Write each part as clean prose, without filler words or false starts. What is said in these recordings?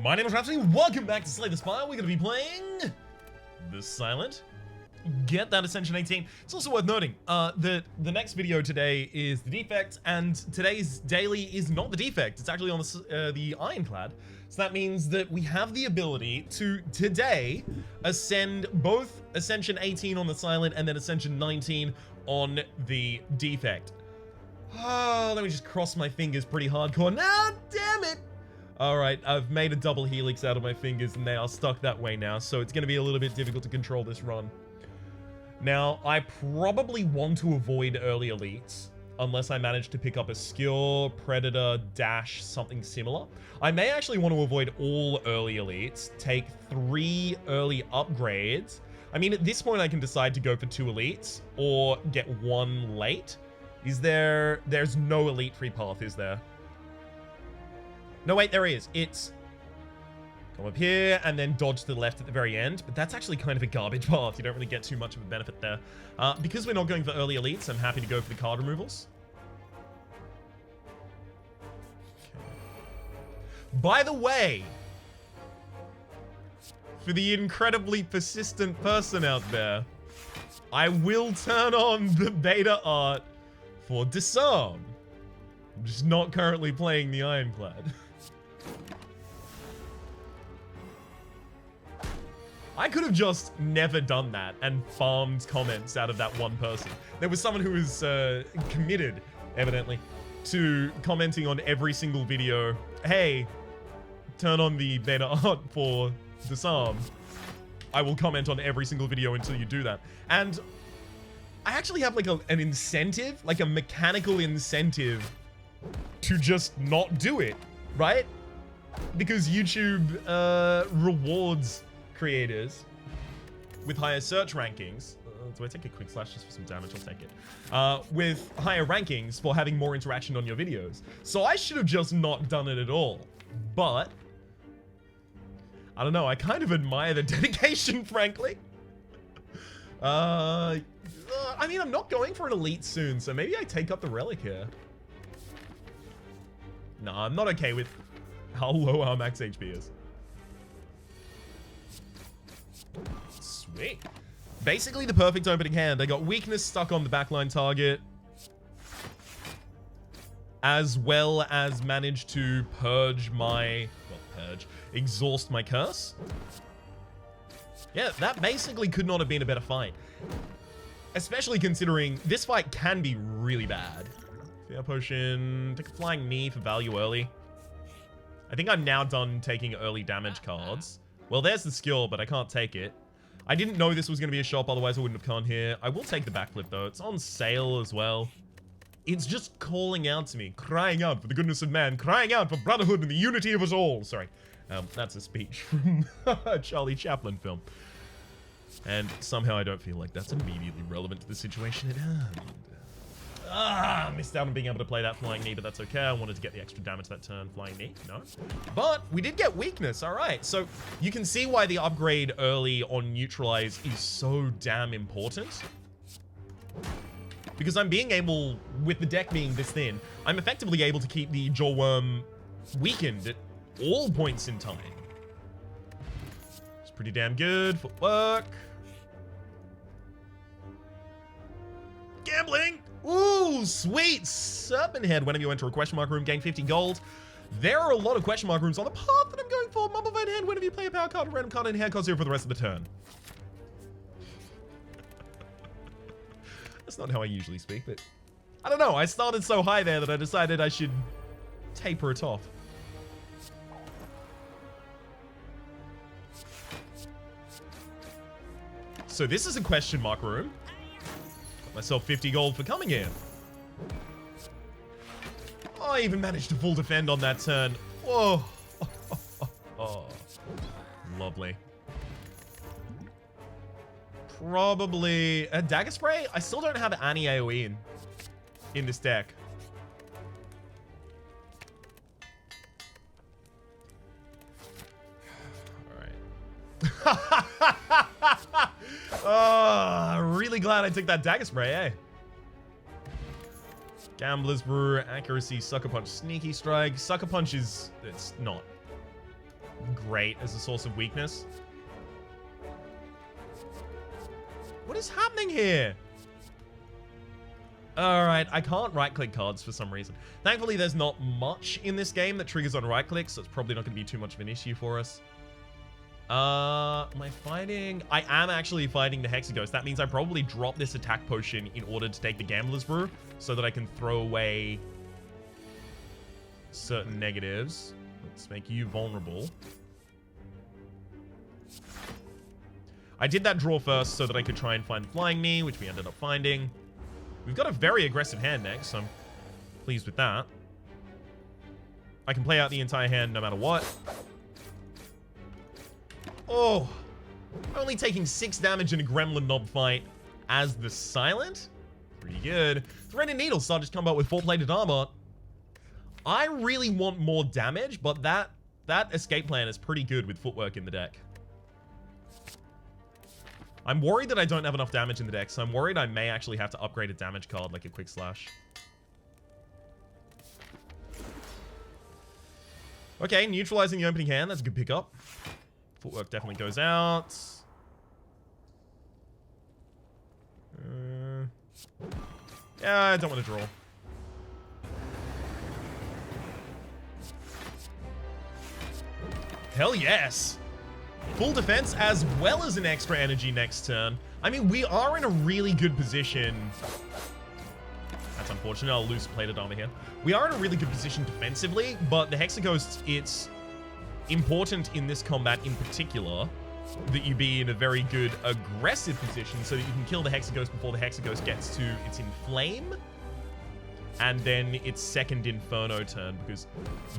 My name is Rhapsody, welcome back to Slay the Spire. We're going to be playing The Silent. Get that Ascension 18. It's also worth noting that the next video today is the defect, and today's daily is not the defect. It's actually on the Ironclad. So that means that we have the ability to, today, ascend both Ascension 18 on the Silent and then Ascension 19 on the defect. Oh, let me just cross my fingers pretty hardcore. No, damn it! Alright, I've made a double helix out of my fingers and they are stuck that way now, so it's going to be a little bit difficult to control this run. Now, I probably want to avoid early elites, unless I manage to pick up a skill, predator, dash, something similar. I may actually want to avoid all early elites, take 3 early upgrades. I mean, at this point I can decide to go for 2 elites, or get 1 late. There's no elite free path, is there? No, wait, there is. It's come up here and then dodge to the left at the very end. But that's actually kind of a garbage path. You don't really get too much of a benefit there. Because we're not going for early elites, I'm happy to go for the card removals. Okay. By the way, for the incredibly persistent person out there, I will turn on the beta art for Disarm. I'm just not currently playing the Ironclad. I could have just never done that and farmed comments out of that one person. There was someone who was committed, evidently, to commenting on every single video. Hey, turn on the beta art for Disarm. I will comment on every single video until you do that. And I actually have like an incentive, like a mechanical incentive to just not do it, right? Because YouTube rewards creators with higher search rankings. Do I take a quick slash just for some damage? I'll take it. With higher rankings for having more interaction on your videos. So I should have just not done it at all. But I don't know. I kind of admire the dedication, frankly. I mean, I'm not going for an elite soon, so maybe I take up the relic here. No, I'm not okay with how low our max HP is. Sweet. Basically the perfect opening hand. I got weakness stuck on the backline target, as well as managed to exhaust my curse. Yeah, that basically could not have been a better fight. Especially considering this fight can be really bad. Fear potion, take a flying knee for value early. I think I'm now done taking early damage cards. Well, there's the skill, but I can't take it. I didn't know this was going to be a shop, otherwise I wouldn't have come here. I will take the backflip, though. It's on sale as well. It's just calling out to me, crying out for the goodness of man, crying out for brotherhood and the unity of us all. Sorry, that's a speech from a Charlie Chaplin film. And somehow I don't feel like that's immediately relevant to the situation at hand. Missed out on being able to play that flying knee, but that's okay. I wanted to get the extra damage that turn. Flying knee, no. But we did get weakness, all right. So you can see why the upgrade early on neutralize is so damn important. Because I'm being able, with the deck being this thin, I'm effectively able to keep the Jawworm weakened at all points in time. It's pretty damn good. Footwork. Gambling! Ooh, sweet! Serpent Head. Whenever you enter a question mark room, gain 50 gold. There are a lot of question mark rooms on the path that I'm going for. Mumblebone Hand. Whenever you play a power card, a random card in hand, costs 0 for the rest of the turn. That's not how I usually speak, but I don't know. I started so high there that I decided I should taper it off. So this is a question mark room. Myself 50 gold for coming here. Oh, I even managed to full defend on that turn. Whoa. Oh. Lovely. Probably a dagger spray. I still don't have any AoE in this deck. All right. Oh, really glad I took that dagger spray, eh? Gambler's Brew, accuracy, Sucker Punch, Sneaky Strike. Sucker Punch is, it's not great as a source of weakness. What is happening here? Alright, I can't right-click cards for some reason. Thankfully, there's not much in this game that triggers on right-click, so it's probably not going to be too much of an issue for us. Am I fighting? I am actually fighting the Hexaghost. That means I probably drop this attack potion in order to take the Gambler's Brew, so that I can throw away certain negatives. Let's make you vulnerable. I did that draw first so that I could try and find Flying Knee, which we ended up finding. We've got a very aggressive hand next, so I'm pleased with that. I can play out the entire hand no matter what. Oh, only taking 6 damage in a Gremlin Knob fight as the Silent. Pretty good. Threaded Needle started to come out with 4-plated armor. I really want more damage, but that escape plan is pretty good with footwork in the deck. I'm worried that I don't have enough damage in the deck, so I'm worried I may actually have to upgrade a damage card like a Quick Slash. Okay, neutralizing the opening hand. That's a good pickup. Footwork definitely goes out. Yeah, I don't want to draw. Hell yes! Full defense as well as an extra energy next turn. I mean, we are in a really good position. That's unfortunate. I'll lose plated armor here. We are in a really good position defensively, but the Hexaghost, it's important in this combat in particular that you be in a very good aggressive position so that you can kill the Hexaghost before the Hexaghost gets to its Inflame and then its second Inferno turn, because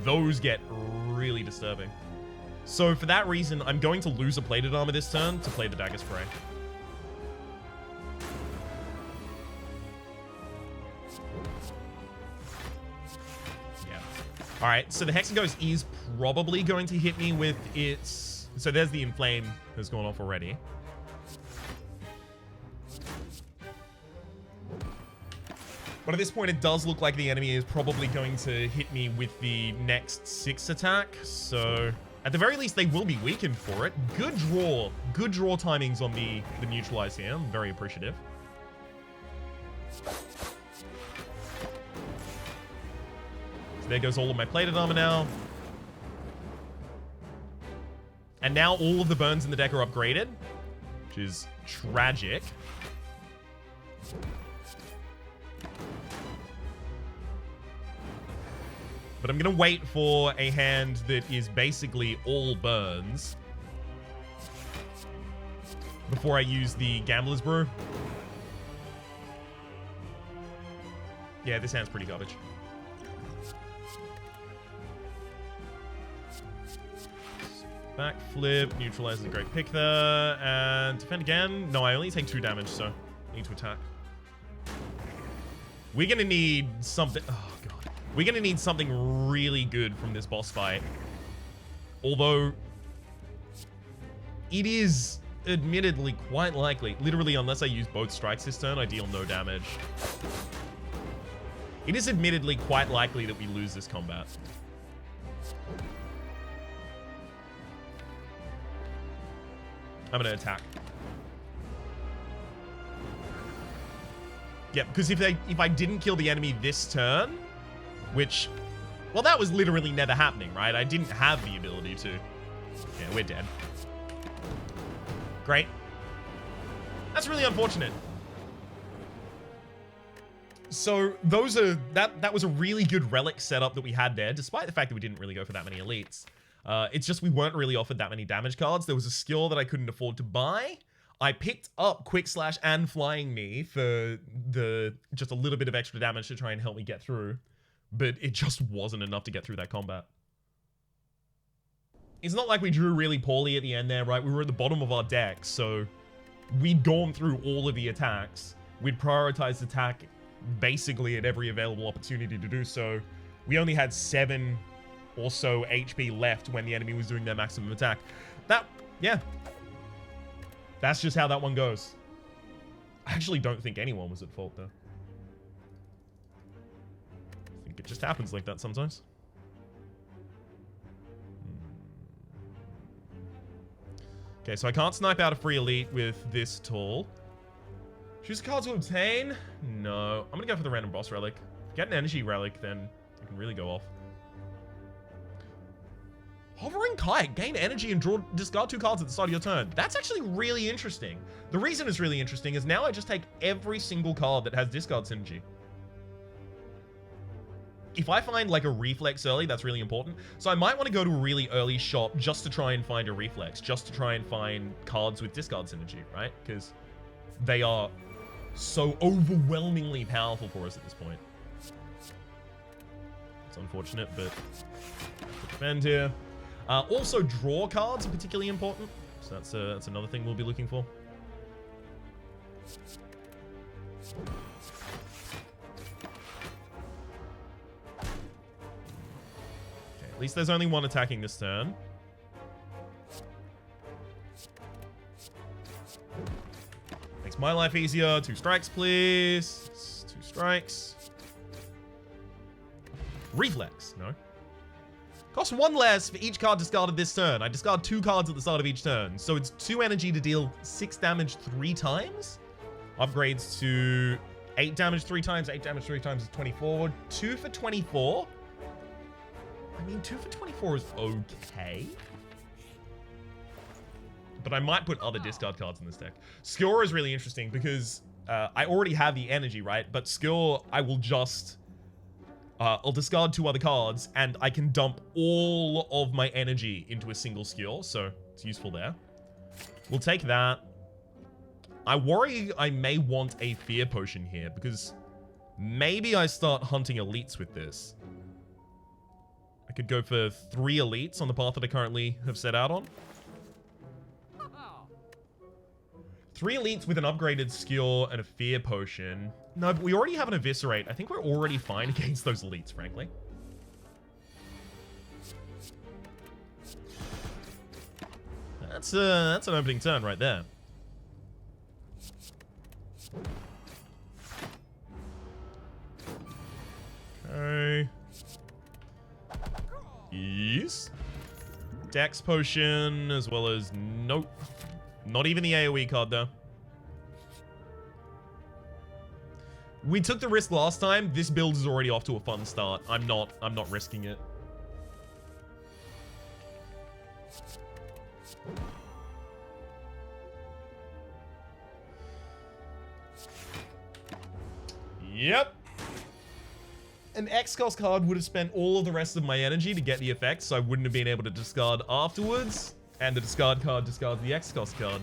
those get really disturbing. So for that reason, I'm going to lose a plated armor this turn to play the Dagger Spray. Yeah. Alright, so the Hexaghost is probably going to hit me with its... So there's the Inflame that's gone off already. But at this point, it does look like the enemy is probably going to hit me with the next 6 attack, so... At the very least, they will be weakened for it. Good draw. Good draw timings on the neutralize here. I'm very appreciative. So there goes all of my plated armor now. And now all of the burns in the deck are upgraded, which is tragic. But I'm going to wait for a hand that is basically all burns before I use the Gambler's Brew. Yeah, this hand's pretty garbage. Backflip, neutralizes a great pick there, and defend again. No, I only take 2 damage, so I need to attack. We're going to need something... Oh, God. We're going to need something really good from this boss fight. Although, it is admittedly quite likely, literally unless I use both strikes this turn, I deal no damage. It is admittedly quite likely that we lose this combat. I'm going to attack. Yeah, because if I didn't kill the enemy this turn... Which, well, that was literally never happening, right? I didn't have the ability to. Yeah, we're dead. Great. That's really unfortunate. So those are that was a really good relic setup that we had there, despite the fact that we didn't really go for that many elites. It's just we weren't really offered that many damage cards. There was a skill that I couldn't afford to buy. I picked up Quick Slash and Flying Knee for just a little bit of extra damage to try and help me get through. But it just wasn't enough to get through that combat. It's not like we drew really poorly at the end there, right? We were at the bottom of our deck, so we'd gone through all of the attacks. We'd prioritized attack basically at every available opportunity to do so. We only had 7 or so HP left when the enemy was doing their maximum attack. Yeah. That's just how that one goes. I actually don't think anyone was at fault, though. It just happens like that sometimes. Okay, so I can't snipe out a free elite with this tool. Choose a card to obtain? No. I'm gonna go for the random boss relic. Get an energy relic, then I can really go off. Hovering Kite. Gain energy and discard 2 cards at the start of your turn. That's actually really interesting. The reason it's really interesting is now I just take every single card that has discard synergy. If I find like a reflex early, that's really important. So I might want to go to a really early shop just to try and find a reflex, just to try and find cards with discard synergy, right? Because they are so overwhelmingly powerful for us at this point. It's unfortunate, but defend here. Also, draw cards are particularly important. So that's another thing we'll be looking for. At least there's only one attacking this turn. Makes my life easier. 2 strikes, please. 2 strikes. Reflex. No. Costs 1 less for each card discarded this turn. I discard 2 cards at the start of each turn. So it's 2 energy to deal 6 damage 3 times. Upgrades to 8 damage 3 times. 8 damage 3 times is 24. 2 for 24. I mean, 2 for 24 is okay. But I might put other discard cards in this deck. Skewer is really interesting because I already have the energy, right? But Skewer, I will just... I'll discard 2 other cards, and I can dump all of my energy into a single Skewer, so it's useful there. We'll take that. I worry I may want a Fear Potion here, because maybe I start hunting elites with this. I could go for 3 elites on the path that I currently have set out on. 3 elites with an upgraded skill and a Fear Potion. No, but we already have an Eviscerate. I think we're already fine against those elites, frankly. That's an opening turn right there. Okay. Yes. Dex Potion, as well as... Nope. Not even the AoE card, though. We took the risk last time. This build is already off to a fun start. I'm not risking it. Yep. An Hexaghost card would have spent all of the rest of my energy to get the effect, so I wouldn't have been able to discard afterwards. And the discard card discards the Hexaghost card.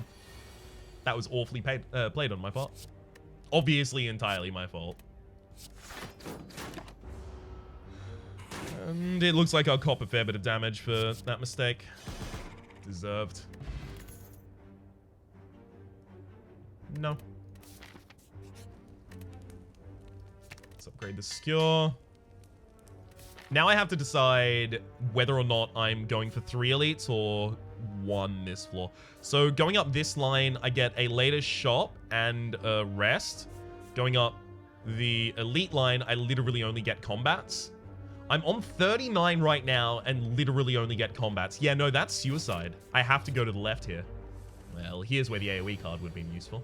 That was awfully played on my part. Obviously entirely my fault. And it looks like I'll cop a fair bit of damage for that mistake. Deserved. No. Let's upgrade the Skewer. Now I have to decide whether or not I'm going for 3 elites or 1 this floor. So going up this line, I get a later shop and a rest. Going up the elite line, I literally only get combats. I'm on 39 right now and literally only get combats. Yeah, no, that's suicide. I have to go to the left here. Well, here's where the AoE card would have been useful.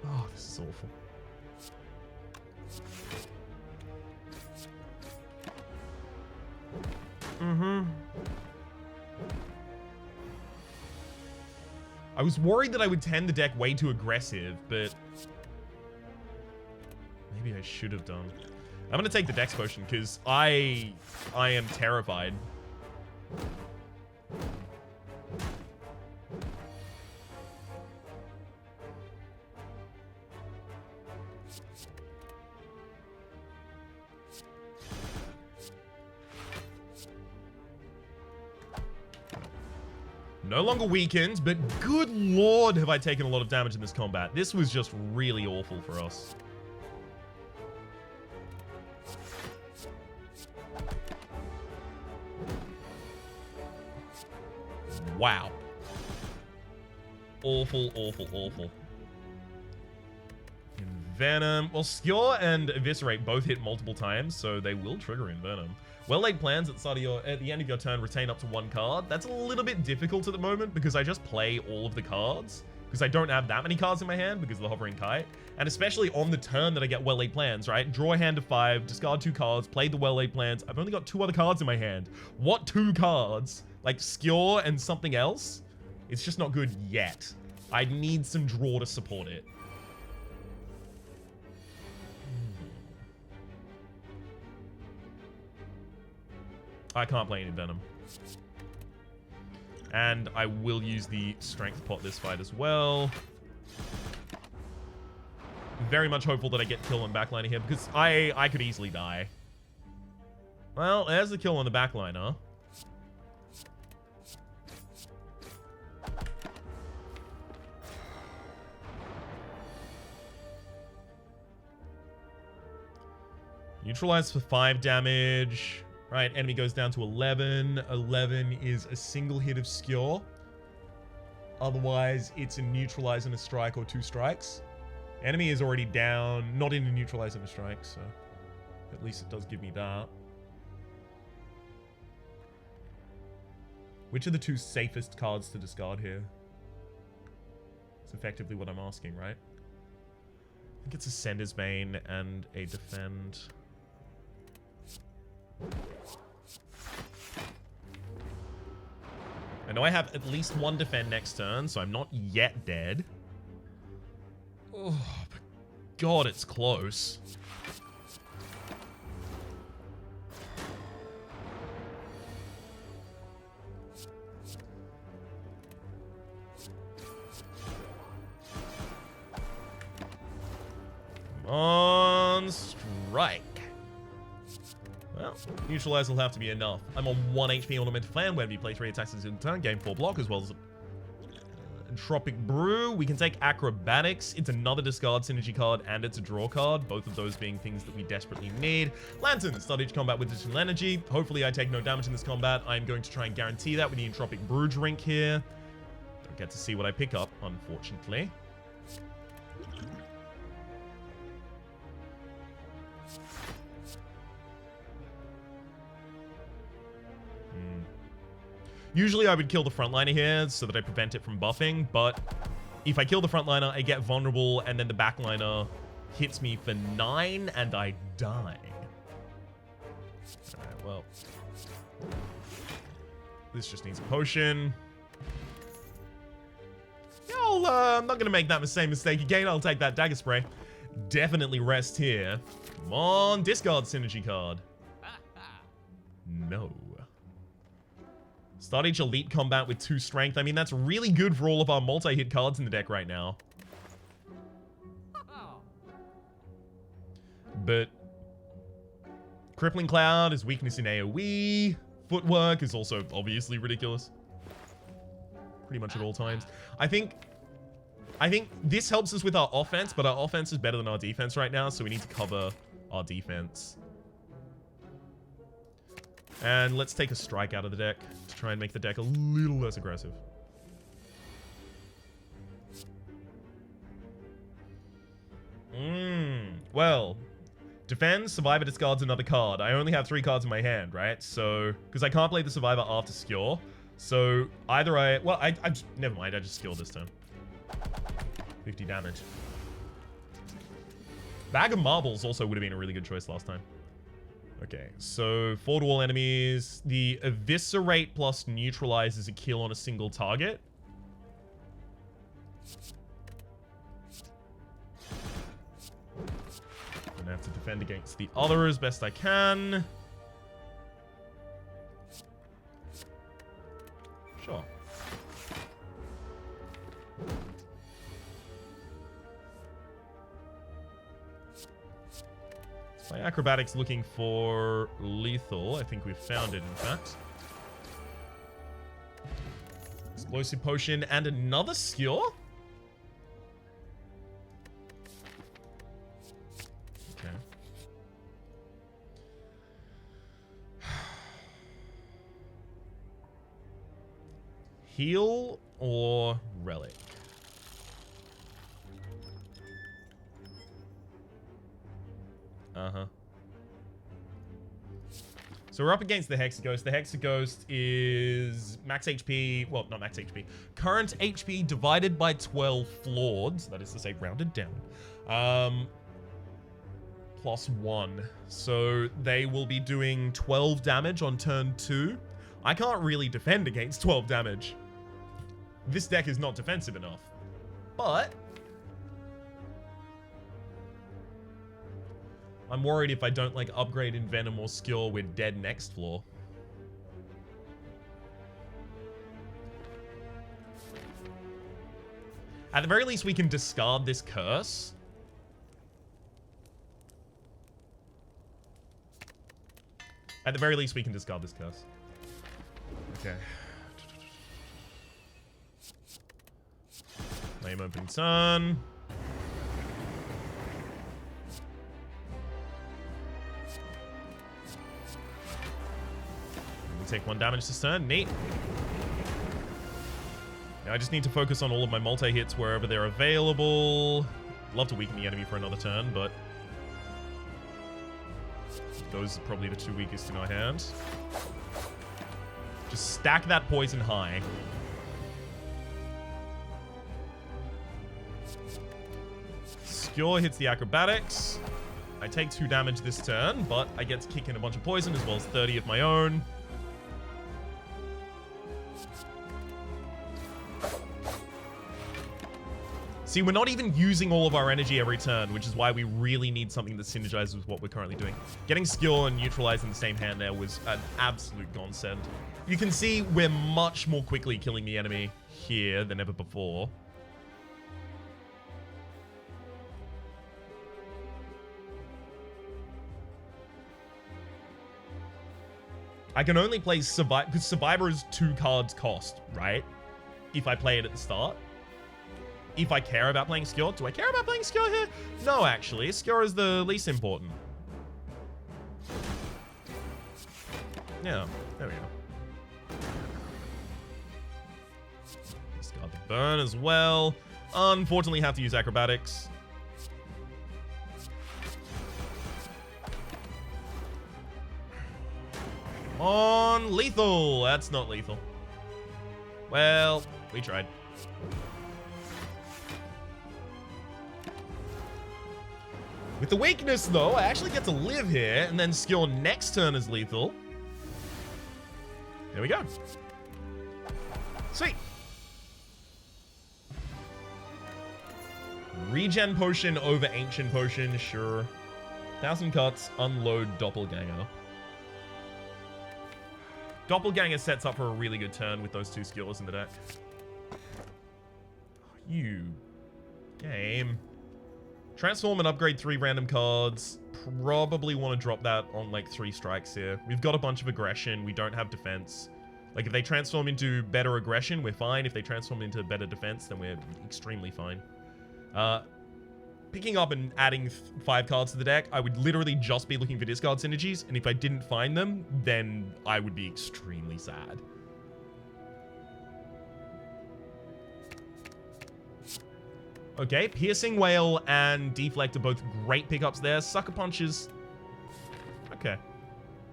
Oh, this is awful. I was worried that I would tend the deck way too aggressive, but maybe I should have done. I'm gonna take the Dex Potion because I am terrified. No longer weakened, but good lord have I taken a lot of damage in this combat. This was just really awful for us. Wow. Awful, awful, awful. Venom. Well, Skewer and Eviscerate both hit multiple times, so they will trigger in Venom. Well-laid plans at the end of your turn retain up to 1 card. That's a little bit difficult at the moment because I just play all of the cards. Because I don't have that many cards in my hand because of the Hovering Kite. And especially on the turn that I get well-laid plans, right? Draw a hand of 5, discard 2 cards, play the well-laid plans. I've only got 2 other cards in my hand. What 2 cards? Like Skewer and something else? It's just not good yet. I need some draw to support it. I can't play any Venom. And I will use the Strength Pot this fight as well. Very much hopeful that I get kill on backliner here, because I could easily die. Well, there's the kill on the backliner. Neutralize for 5 damage. Right, enemy goes down to 11. 11 is a single hit of Skewer. Otherwise, it's a neutralize and a strike or 2 strikes. Enemy is already down, not in a neutralize and a strike, so at least it does give me that. Which are the 2 safest cards to discard here? It's effectively what I'm asking, right? I think it's a Sender's Bane and a Defend. I know I have at least 1 defend next turn, so I'm not yet dead. Oh, but God, it's close. Come on, strike. Well, neutralize will have to be enough. I'm on 1 HP Ornamented Fan. Whenever you play 3 attacks in a turn, gain 4 block, as well as Entropic Brew. We can take Acrobatics. It's another discard synergy card, and it's a draw card. Both of those being things that we desperately need. Lantern. Start each combat with additional energy. Hopefully I take no damage in this combat. I'm going to try and guarantee that with the Entropic Brew drink here. Don't get to see what I pick up, unfortunately. Usually I would kill the frontliner here so that I prevent it from buffing, but if I kill the frontliner, I get vulnerable, and then the backliner hits me for 9, and I die. Alright, well. This just needs a potion. Yeah, I'm not going to make that same mistake again. I'll take that Dagger Spray. Definitely rest here. Come on, discard synergy card. No. Start each elite combat with 2 strength. I mean, that's really good for all of our multi-hit cards in the deck right now. But Crippling Cloud is weakness in AoE. Footwork is also obviously ridiculous. Pretty much at all times. I think this helps us with our offense, but our offense is better than our defense right now, so we need to cover our defense. And let's take a strike out of the deck to try and make the deck a little less aggressive. Well, defend, survivor discards another card. I only have 3 cards in my hand, right? So, because I can't play the survivor after Skewer. So, either I never mind, I just Skewer this turn. 50 damage. Bag of Marbles also would have been a really good choice last time. Okay, so 4 to all enemies. The Eviscerate plus Neutralize is a kill on a single target. Gonna have to defend against the other as best I can. Sure. My acrobatics looking for lethal. I think we've found it, in fact. Explosive potion and another Skewer? Okay. Heal or Relic? So we're up against the Hexaghost. The Hexaghost is max HP, well, not max HP, current HP divided by 12 floored, that is to say rounded down, plus 1. So they will be doing 12 damage on turn 2. I can't really defend against 12 damage. This deck is not defensive enough. But I'm worried if I don't like upgrade in Venom or Skill, we're dead next floor. At the very least, we can discard this curse. At the very least, we can discard this curse. Okay. Name opening turn. Take 1 damage this turn. Neat. Now I just need to focus on all of my multi-hits wherever they're available. Love to weaken the enemy for another turn, but those are probably the 2 weakest in our hand. Just stack that poison high. Skewer hits the acrobatics. I take 2 damage this turn, but I get to kick in a bunch of poison as well as 30 of my own. See, we're not even using all of our energy every turn, which is why we really need something that synergizes with what we're currently doing. Getting skill and neutralize in the same hand there was an absolute godsend. You can see we're much more quickly killing the enemy here than ever before. I can only play Survivor, because Survivor is 2 cards cost, right? If I play it at the start. If I care about playing Skill. Do I care about playing Skill here? No, actually. Skill is the least important. Yeah, there we go. Discard the burn as well. Unfortunately, have to use acrobatics. On lethal. That's not lethal. Well, we tried. With the weakness, though, I actually get to live here, and then skill next turn is lethal. There we go. Sweet. Regen potion over ancient potion, sure. 1,000 cuts, unload Doppelganger. Doppelganger sets up for a really good turn with those 2 skills in the deck. You game. Transform and upgrade 3 random cards. Probably want to drop that on like 3 strikes here. We've got a bunch of aggression. We don't have defense. Like if they transform into better aggression, we're fine. If they transform into better defense, then we're extremely fine. Picking up and adding 5 cards to the deck, I would literally just be looking for discard synergies. And if I didn't find them, then I would be extremely sad. Okay, Piercing Whale and Deflect are both great pickups there. Sucker Punches. Okay.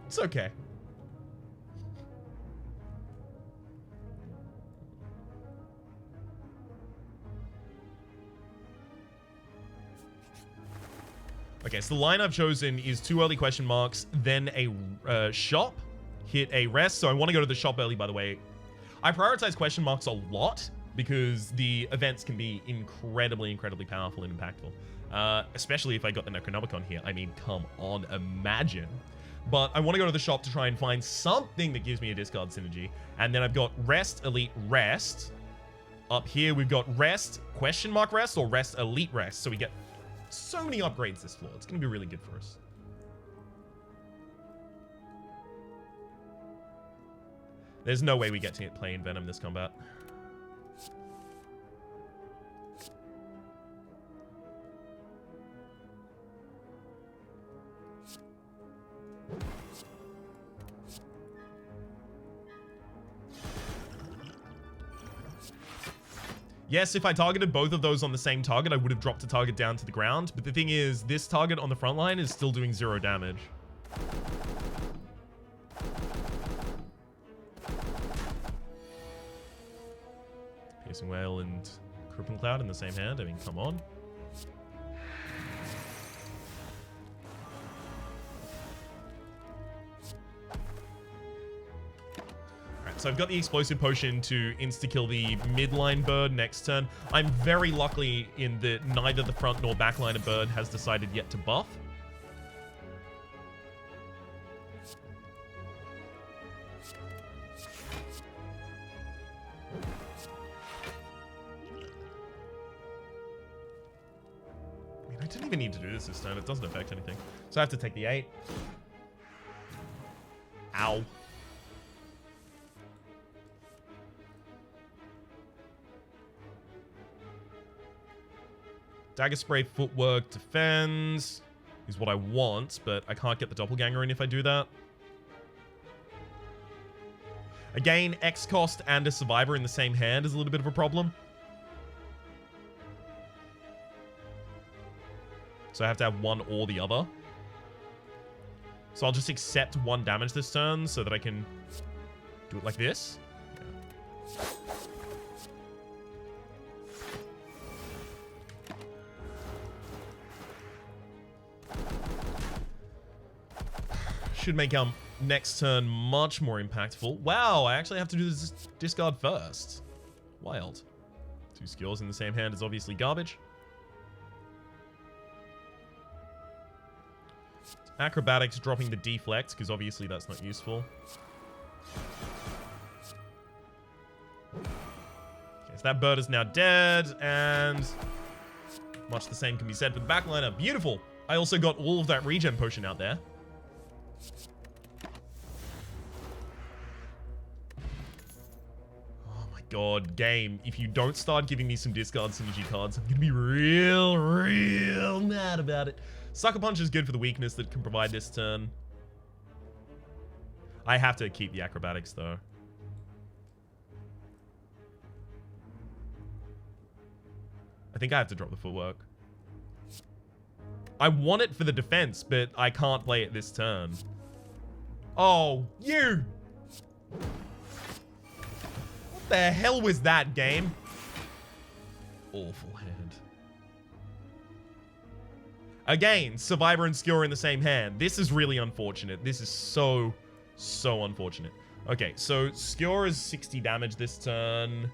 It's okay. Okay, so the line I've chosen is 2 early question marks, then a shop, hit a rest. So I want to go to the shop early, by the way. I prioritize question marks a lot, because the events can be incredibly, incredibly powerful and impactful. Especially if I got the Necronomicon here. I mean, come on, imagine. But I want to go to the shop to try and find something that gives me a discard synergy. And then I've got Rest, Elite, Rest. Up here, we've got Rest, question mark Rest, or Rest, Elite, Rest. So we get so many upgrades this floor. It's going to be really good for us. There's no way we get to play in Venom this combat. Yes, if I targeted both of those on the same target, I would have dropped the target down to the ground. But the thing is, this target on the front line is still doing 0 damage. Piercing Wail and Crippling Cloud in the same hand. I mean, come on. Alright, so I've got the Explosive Potion to insta-kill the midline bird next turn. I'm very lucky in that neither the front nor backliner bird has decided yet to buff. I didn't even need to do this turn. It doesn't affect anything. So I have to take the 8. Ow. Dagger Spray, Footwork, Defense is what I want, but I can't get the Doppelganger in if I do that. Again, X cost and a Survivor in the same hand is a little bit of a problem. So I have to have one or the other. So I'll just accept 1 damage this turn so that I can do it like this. Should make next turn much more impactful. Wow, I actually have to do this discard first. Wild. 2 skills in the same hand is obviously garbage. Acrobatics dropping the deflect, because obviously that's not useful. Okay, so that bird is now dead, and much the same can be said for the backliner. Beautiful! I also got all of that regen potion out there. Oh my god, game. If you don't start giving me some discard synergy cards, I'm gonna be real mad about it. Sucker Punch is good for the weakness that can provide this turn. I have to keep the acrobatics, though. I think I have to drop the footwork. I want it for the defense, but I can't play it this turn. Oh, you! What the hell was that, game? Awful hand. Again, Survivor and Skewer in the same hand. This is really unfortunate. This is so unfortunate. Okay, so Skewer is 60 damage this turn.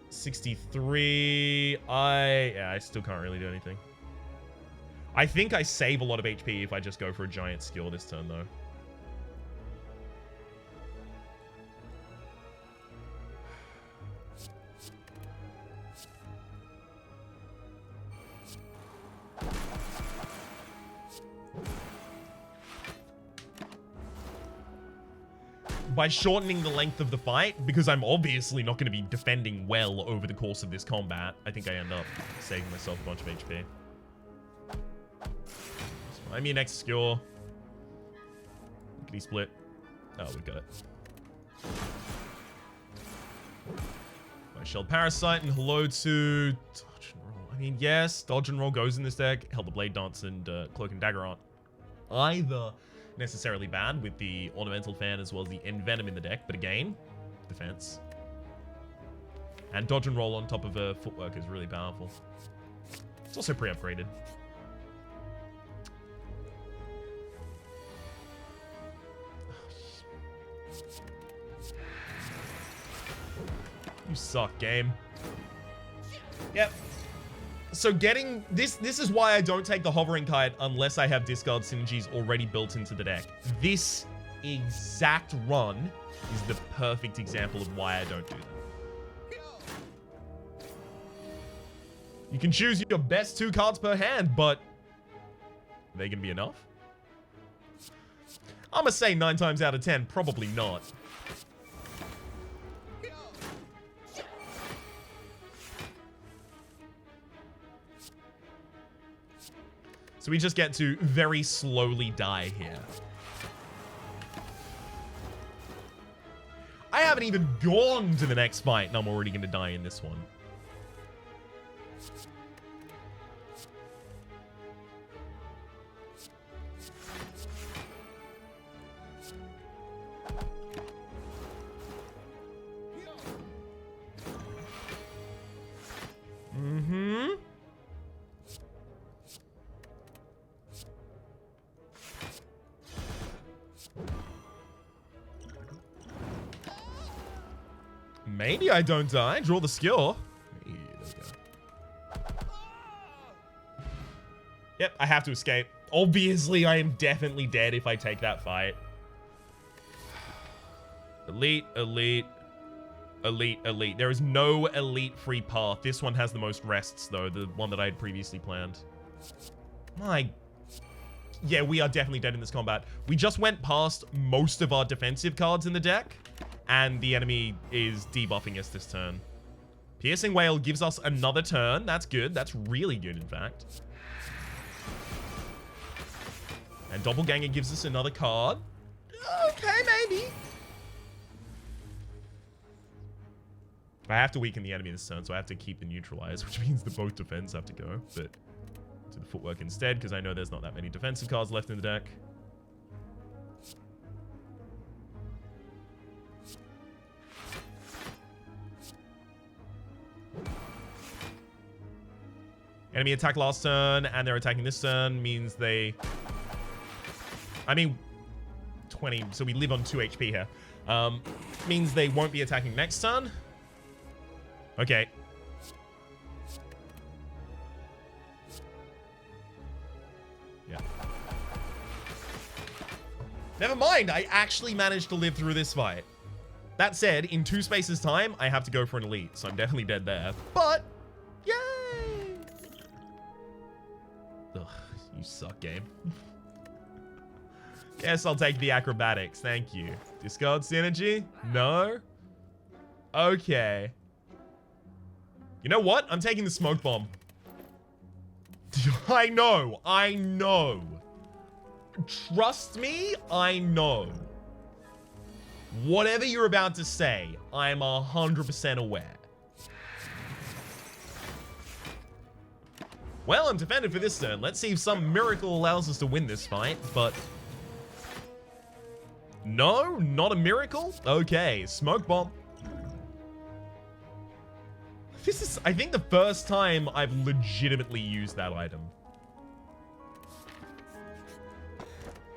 63. I still can't really do anything. I think I save a lot of HP if I just go for a giant Skewer this turn, though. By shortening the length of the fight, because I'm obviously not going to be defending well over the course of this combat, I think I end up saving myself a bunch of HP. So I'm your next skewer. Lickety split. Oh, we got it. My Shelled Parasite and hello to Dodge and Roll. I mean, yes, Dodge and Roll goes in this deck. Hell, the Blade Dance and Cloak and Dagger aren't either necessarily bad with the Ornamental Fan as well as the Envenom in the deck, but again, defense. And Dodge and Roll on top of a Footwork is really powerful. It's also pre-upgraded. You suck, game. Yep. So getting this is why I don't take the Hovering Kite unless I have discard synergies already built into the deck. This exact run is the perfect example of why I don't do that. You can choose your best 2 cards per hand, but are they gonna be enough? I'm gonna say 9 times out of 10, probably not. So we just get to very slowly die here. I haven't even gone to the next fight, and I'm already going to die in this one. Maybe I don't die. Draw the skill. Hey, there we go. Yep, I have to escape. Obviously, I am definitely dead if I take that fight. Elite, elite, elite, elite. There is no elite free path. This one has the most rests, though. The one that I had previously planned. Yeah, we are definitely dead in this combat. We just went past most of our defensive cards in the deck, and the enemy is debuffing us this turn. Piercing Wail gives us another turn. That's good. That's really good, in fact. And Doppelganger gives us another card. Okay, maybe. I have to weaken the enemy this turn, so I have to keep the neutralize, which means that both defense have to go, but to the footwork instead, because I know there's not that many defensive cards left in the deck. Enemy attack last turn, and they're attacking this turn, means they... I mean, 20, so we live on 2 HP here. Means they won't be attacking next turn. Okay. Yeah. Never mind, I actually managed to live through this fight. That said, in 2 spaces time, I have to go for an elite, so I'm definitely dead there. But, yay! Ugh, you suck, game. Guess I'll take the acrobatics, thank you. Discard synergy? No? Okay. You know what? I'm taking the smoke bomb. I know. Trust me, I know. Whatever you're about to say, I'm 100% aware. Well, I'm defended for this turn. Let's see if some miracle allows us to win this fight, but... No, not a miracle? Okay, smoke bomb. This is, I think, the first time I've legitimately used that item.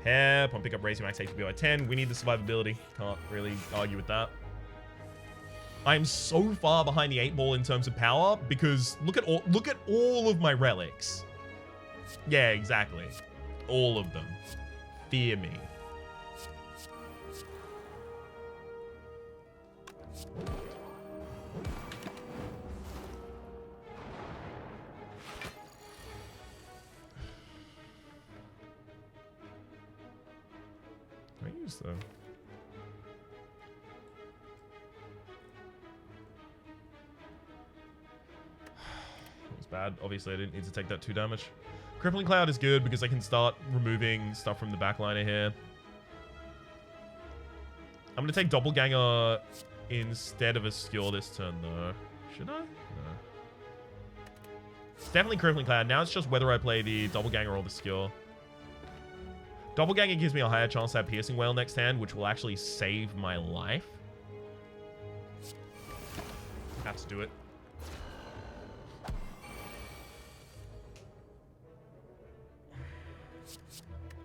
Hair, pump pick up, raise your max HP by 10. We need the survivability. Can't really argue with that. I'm so far behind the 8 ball in terms of power because look at all of my relics. Yeah, exactly. All of them. Fear me. Can I use though? That was bad. Obviously, I didn't need to take that 2 damage. Crippling Cloud is good because I can start removing stuff from the backliner here. I'm going to take Doppelganger instead of a skill this turn, though. Should I? No. It's definitely Crippling Cloud. Now it's just whether I play the Doppelganger or the skill. Doppelganger gives me a higher chance to have Piercing Wail next hand, which will actually save my life. Have to do it.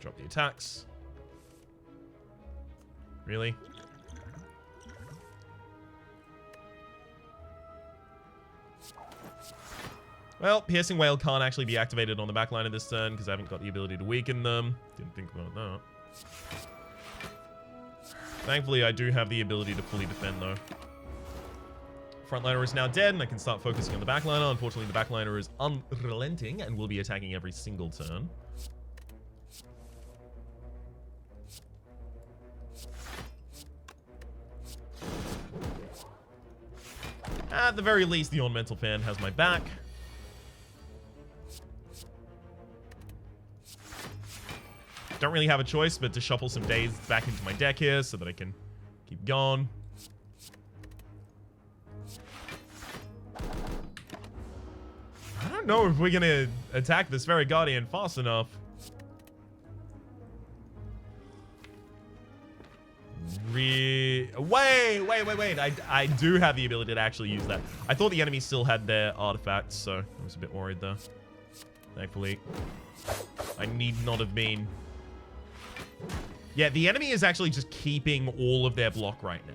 Drop the attacks. Really? Well, Piercing Wail can't actually be activated on the backline of this turn because I haven't got the ability to weaken them. Didn't think about that. Thankfully, I do have the ability to fully defend, though. Frontliner is now dead, and I can start focusing on the backliner. Unfortunately, the backliner is unrelenting and will be attacking every single turn. At the very least, the Ornamental Fan has my back. Don't really have a choice but to shuffle some days back into my deck here so that I can keep going. I don't know if we're going to attack this Fairy Guardian fast enough. Wait. I do have the ability to actually use that. I thought the enemy still had their artifacts, so I was a bit worried there. Thankfully, I need not have been. Yeah, the enemy is actually just keeping all of their block right now.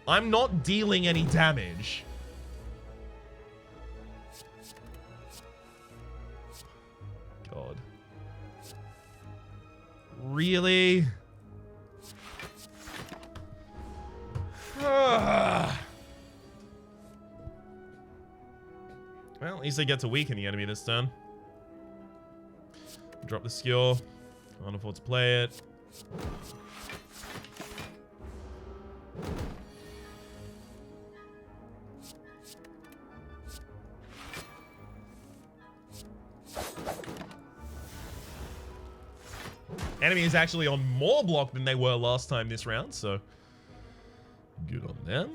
I'm not dealing any damage. God. Really? Well, at least I get to weaken the enemy this turn. Drop the skill. Can't afford to play it. Enemy is actually on more block than they were last time this round, so good on them.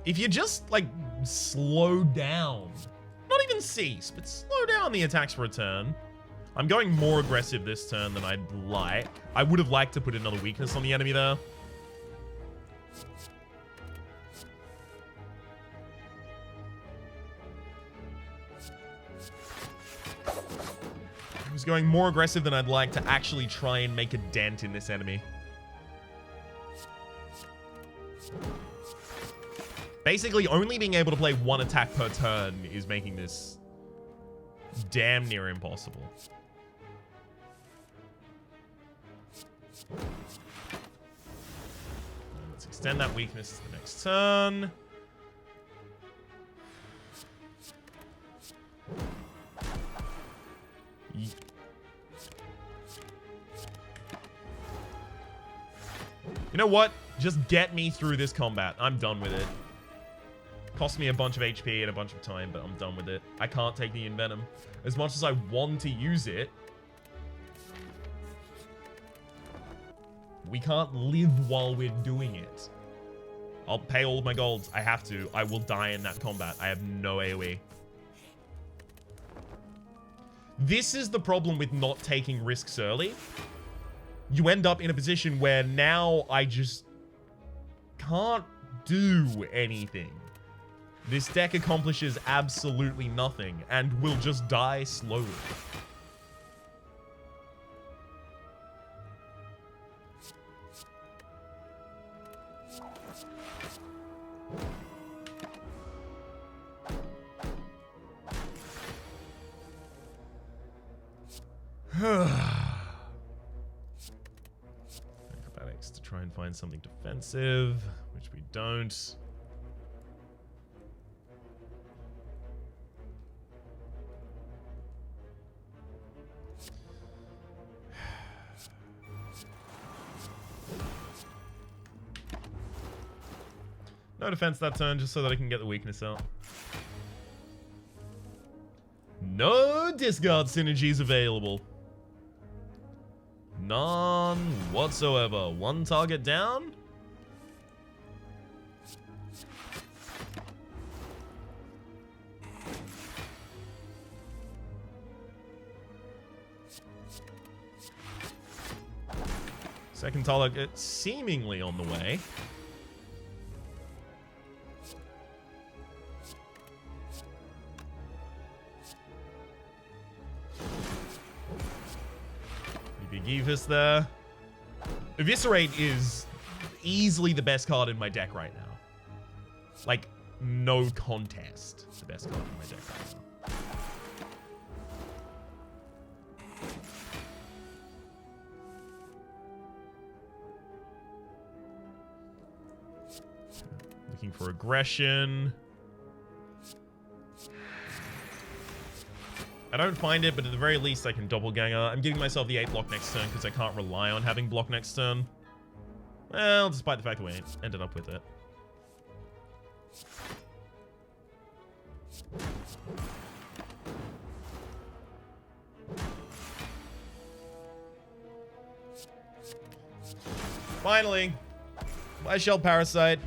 If you just, like, slow down, not even cease, but slow down the attacks for a turn. I'm going more aggressive this turn than I'd like. I would have liked to put another weakness on the enemy there. I was going more aggressive than I'd like to actually try and make a dent in this enemy. Basically, only being able to play one attack per turn is making this damn near impossible. Let's extend that weakness to the next turn. You know what? Just get me through this combat. I'm done with it. Cost me a bunch of HP and a bunch of time, but I'm done with it. I can't take the Envenom. As much as I want to use it, we can't live while we're doing it. I'll pay all of my golds. I have to. I will die in that combat. I have no AoE. This is the problem with not taking risks early. You end up in a position where now I just can't do anything. This deck accomplishes absolutely nothing and will just die slowly. Acrobatics to try and find something defensive, which we don't. No defense that turn, just so that I can get the weakness out. No discard synergies available. None whatsoever. One target down. Second target seemingly on the way. Givus there. Eviscerate is easily the best card in my deck right now. Like, no contest. The best card in my deck right now. Looking for aggression. I don't find it, but at the very least I can doppelganger. I'm giving myself the 8 block next turn because I can't rely on having block next turn. Well, despite the fact that we ended up with it. Finally, my Shell Parasite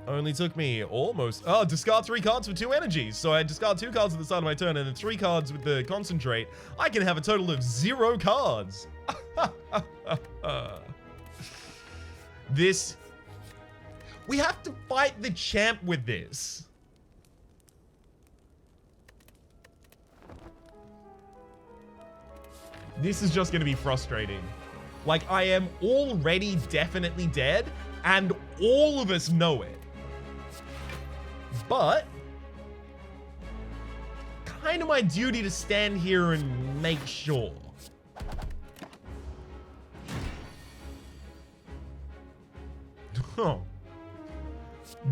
only took me almost... Oh, discard 3 cards for 2 energies. So I discard 2 cards at the start of my turn and then 3 cards with the concentrate. I can have a total of 0 cards. This... We have to fight the champ with this. This is just going to be frustrating. Like, I am already definitely dead, and all of us know it. But kind of my duty to stand here and make sure. Oh.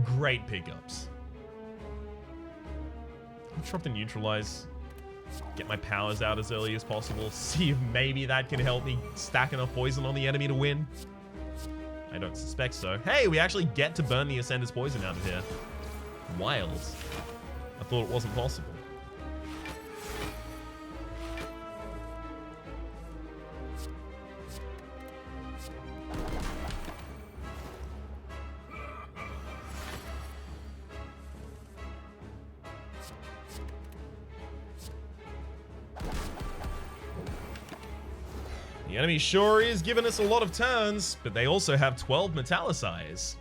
Great pickups. I'll drop the neutralize. Get my powers out as early as possible. See if maybe that can help me stack enough poison on the enemy to win. I don't suspect so. Hey, we actually get to burn the Ascender's poison out of here. Wild. I thought it wasn't possible. The enemy sure is giving us a lot of turns, but they also have 12 Metallicize.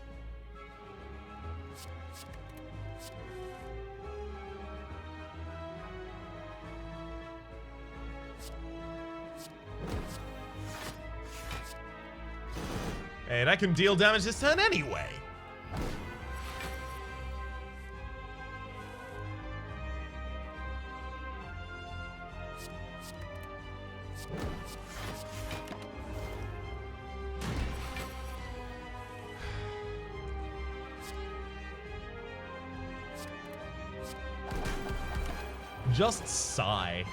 Hey, that can deal damage this turn anyway. Just sigh.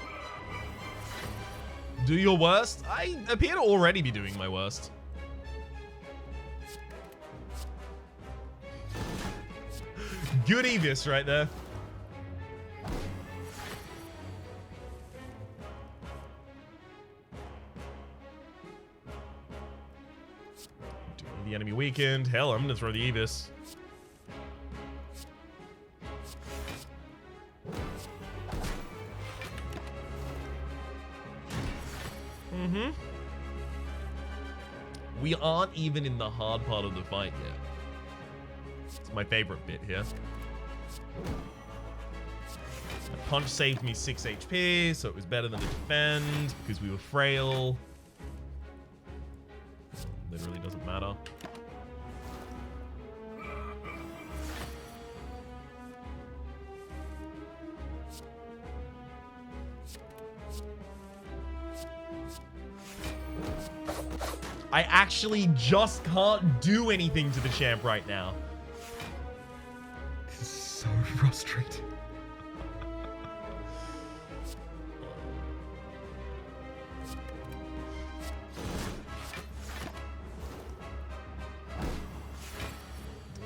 Do your worst? I appear to already be doing my worst. Good Evis right there. The enemy weakened. Hell, I'm gonna throw the Evis. We aren't even in the hard part of the fight yet. It's my favorite bit here. The punch saved me 6 HP, so it was better than to defend because we were frail. Literally doesn't matter. I actually just can't do anything to the champ right now. This is so frustrating.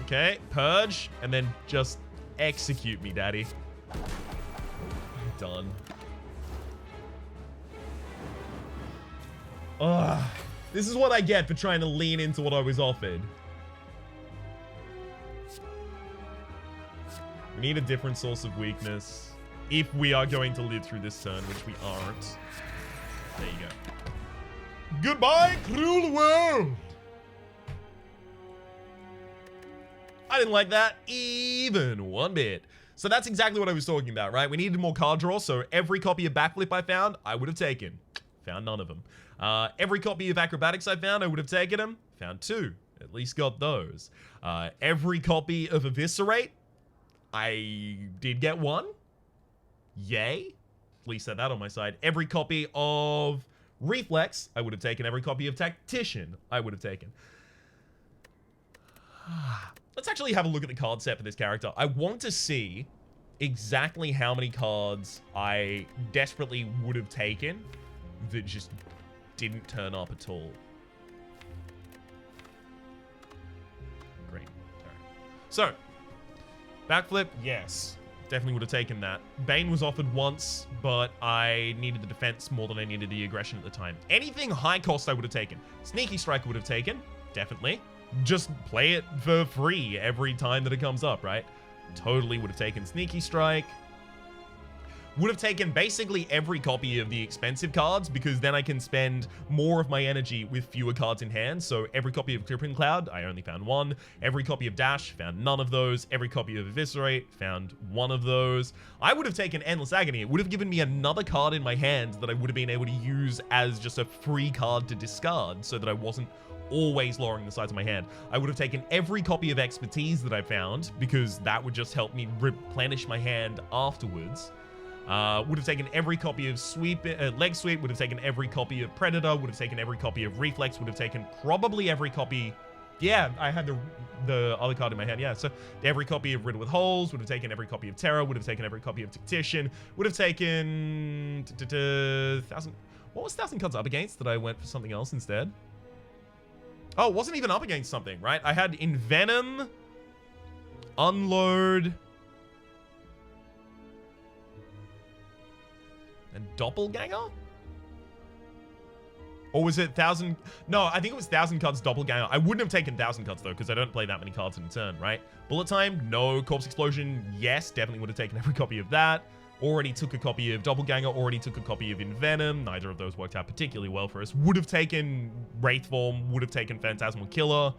Okay, purge, and then just execute me, daddy. I'm done. Ugh. This is what I get for trying to lean into what I was offered. We need a different source of weakness if we are going to live through this turn, which we aren't. There you go. Goodbye, cruel world! I didn't like that even one bit. So that's exactly what I was talking about, right? We needed more card draw, so every copy of Backflip I found, I would have taken. Found none of them. Every copy of Acrobatics I found, I would have taken them. Found 2. At least got those. Every copy of Eviscerate, I did get 1. Yay. At least had that on my side. Every copy of Reflex, I would have taken. Every copy of Tactician, I would have taken. Let's actually have a look at the card set for this character. I want to see exactly how many cards I desperately would have taken that just didn't turn up at all. Great. All right. So, Backflip, yes. Definitely would have taken that. Bane was offered once, but I needed the defense more than I needed the aggression at the time. Anything high cost I would have taken. Sneaky Strike would have taken, definitely. Just play it for free every time that it comes up, right? Totally would have taken Sneaky Strike. would have taken basically every copy of the expensive cards, because then I can spend more of my energy with fewer cards in hand. So every copy of Crippling Cloud, I only found one. Every copy of Dash, found none of those. Every copy of Eviscerate, found one of those. I would have taken Endless Agony. It would have given me another card in my hand that I would have been able to use as just a free card to discard, so that I wasn't always lowering the size of my hand. I would have taken every copy of Expertise that I found, because that would just help me replenish my hand afterwards. Would have taken every copy of Leg Sweep, would have taken every copy of Predator, would have taken every copy of Reflex, would have taken probably every copy... Yeah, I had the other card in my hand, yeah. So every copy of Riddle with Holes, would have taken every copy of Terror, would have taken every copy of Tactician, would have taken... 1,000... What was 1,000 cards up against that I went for something else instead? Oh, it wasn't even up against something, right? I had Envenom, Unload... and Doppelganger? Or was it 1,000? No, I think it was 1,000 cards Doppelganger. I wouldn't have taken 1,000 cards though, because I don't play that many cards in a turn, right? Bullet Time? No. Corpse Explosion? Yes, definitely would have taken every copy of that. Already took a copy of Doppelganger, already took a copy of Envenom. Neither of those worked out particularly well for us. Would have taken Wraith Form, would have taken Phantasmal Killer,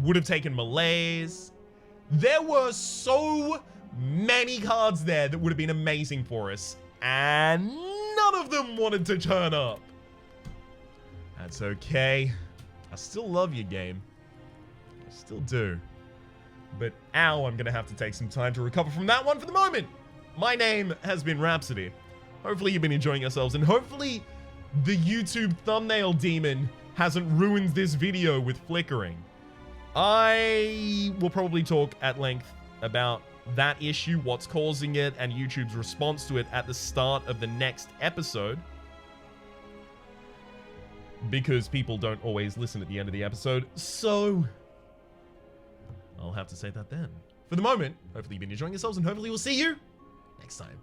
would have taken Malaise. There were so many cards there that would have been amazing for us, and none of them wanted to turn up. That's okay. I still love you, game. I still do. But ow, I'm gonna have to take some time to recover from that one for the moment. My name has been Rhapsody. Hopefully you've been enjoying yourselves, and hopefully the YouTube thumbnail demon hasn't ruined this video with flickering. I will probably talk at length about that issue, what's causing it, and YouTube's response to it at the start of the next episode, because people don't always listen at the end of the episode, so I'll have to say that then. For the moment, hopefully you've been enjoying yourselves, and hopefully we'll see you next time.